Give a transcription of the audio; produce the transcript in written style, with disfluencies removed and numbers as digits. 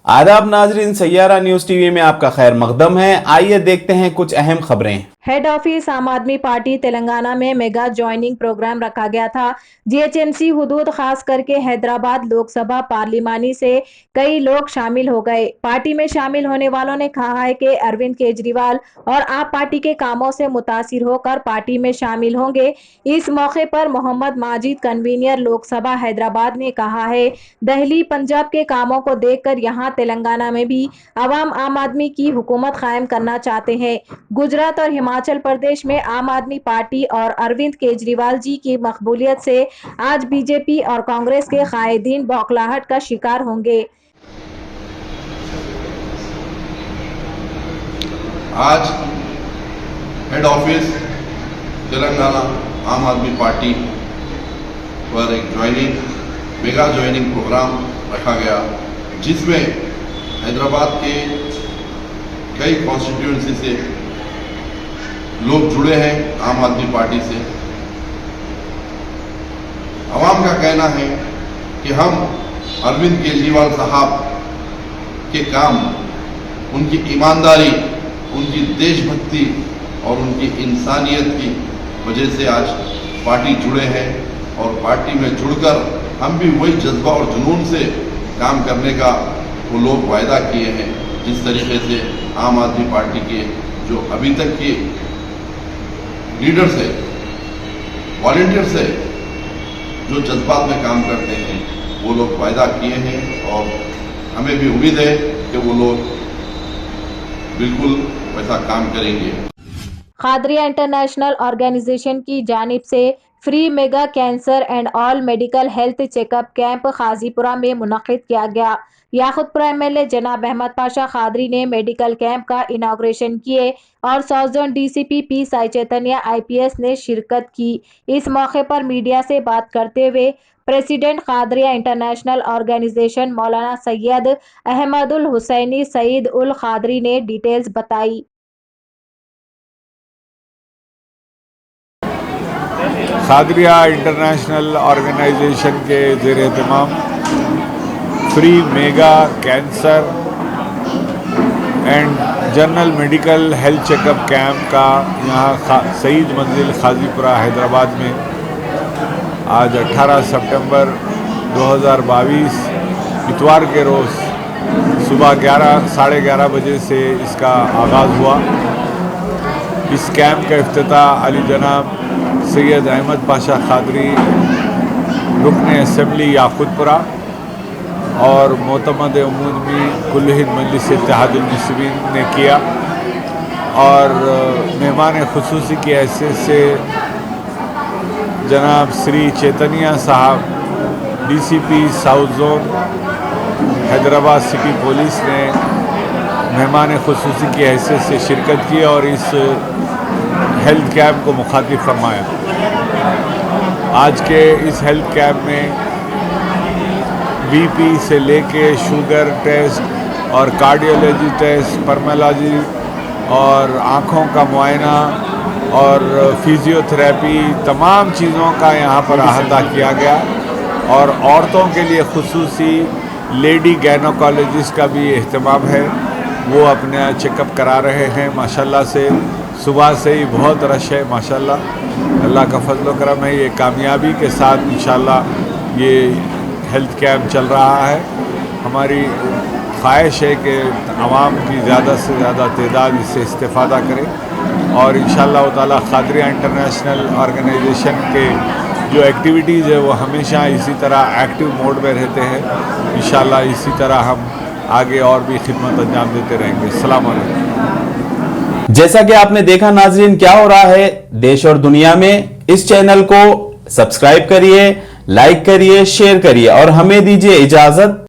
आदाब नाजरीन, Saiyaara news TV में आपका खैर मकदम है। आइए देखते हैं कुछ अहम खबरें। हेड ऑफिस आम आदमी पार्टी तेलंगाना में मेगा ज्वाइनिंग प्रोग्राम रखा गया था। जीएचएमसी हुदूद खास करके हैदराबाद लोकसभा पार्लिमानी से कई लोग शामिल हो गए। पार्टी में शामिल होने वालों ने कहा है कि अरविंद केजरीवाल और आप पार्टी के कामों से मुतासिर होकर पार्टी में शामिल होंगे। इस मौके पर मोहम्मद माजिद कन्वीनर लोकसभा हैदराबाद ने कहा है, दिल्ली पंजाब के कामों को देखकर यहाँ तेलंगाना में भी अवाम आम आदमी की हुकूमत कायम करना चाहते हैं। गुजरात और हिमाचल प्रदेश में आम आदमी पार्टी और अरविंद केजरीवाल जी की मकबूलियत से आज बीजेपी और कांग्रेस के कायदीन बौखलाहट का शिकार होंगे। आज हेड ऑफिस तेलंगाना आम आदमी पार्टी पर एक मेगा ज्वाइनिंग प्रोग्राम रखा गया, जिसमें हैदराबाद के कई कॉन्स्टिट्यूएंसी से लोग जुड़े हैं। आम आदमी पार्टी से आवाम का कहना है कि हम अरविंद केजरीवाल साहब के काम, उनकी ईमानदारी, उनकी देशभक्ति और उनकी इंसानियत की वजह से आज पार्टी जुड़े हैं और पार्टी में जुड़कर हम भी वही जज्बा और जुनून से काम करने का वो लोग वायदा किए हैं। जिस तरीके से आम आदमी पार्टी के जो अभी तक के लीडर्स है, वॉलंटियर्स है, जो जज्बात में काम करते हैं, वो लोग वायदा किए हैं और हमें भी उम्मीद है कि वो लोग बिल्कुल वैसा काम करेंगे। खादरिया इंटरनेशनल ऑर्गेनाइजेशन की जानिब से free mega cancer and all medical health checkup camp Khajipura में मुनक्किद किया गया। याकुतपुरा एमएलए जनाब अहमद पाशा खादरी ने मेडिकल कैंप का इनाग्रेशन किए और south zone DCP P Sai Chaitanya IPS ने शिरकत की। इस मौके पर मीडिया से बात करते हुए प्रेसिडेंट खादरिया इंटरनेशनल ऑर्गेनाइजेशन मौलाना सैयद अहमदुल हुसैनी सईद उल खादरी ने डिटेल्स बताई। खादरिया इंटरनेशनल ऑर्गेनाइजेशन के ज़ेर एहतमाम free mega cancer and general medical health checkup camp का यहाँ सईद मंजिल खाजीपुरा हैदराबाद में आज 18 सितंबर 2022 इतवार के रोज़ सुबह साढ़े 11 बजे से इसका आगाज़ हुआ। इस कैंप का इफ्तिताह अली जनाब सैयद अहमद पाशा खादरी रुकन असम्बली याकुतपुरा और मोतमद उमूमी कुल्ल हिंद मजलिस इत्तेहादुल मुस्लिमीन ने किया और मेहमान खुसूसी की हैसियत से जनाब श्री चैतन्य साहब DCP south zone Hyderabad city police ने मेहमान खुसूसी की हैसियत से शिरकत की और इस हेल्थ कैंप को मुखातिब फरमाया। आज के इस हेल्थ कैंप में बीपी से लेके शुगर टेस्ट और कार्डियोलॉजी टेस्ट, पर्मेलॉजी और आँखों का मुआयना और फिजियोथेरेपी, तमाम चीज़ों का यहाँ पर अहाता किया गया और औरतों के लिए खुसूसी लेडी गायनोकोलॉजिस्ट का भी एहतमाम है, वो अपना चेकअप करा रहे हैं। माशाल्लाह से सुबह से ही बहुत रश है। माशाल्लाह अल्लाह का फजल करम है, ये कामयाबी के साथ इंशाल्लाह ये हेल्थ कैंप चल रहा है। हमारी ख्वाहिश है कि आवाम की ज़्यादा से ज़्यादा तादाद इससे इस्तेफ़ादा करें और इंशाअल्लाह ताला खादरिया इंटरनेशनल ऑर्गेनाइजेशन के जो एक्टिविटीज़ है वो हमेशा इसी तरह एक्टिव मोड में रहते हैं। इंशाअल्लाह इसी तरह हम आगे और भी खिदमत अंजाम देते रहेंगे। अस्सलाम वालेकुम। जैसा कि आपने देखा नाजरीन, क्या हो रहा है देश और दुनिया में, इस चैनल को सब्सक्राइब करिए, लाइक करिए, शेयर करिए और हमें दीजिए इजाजत।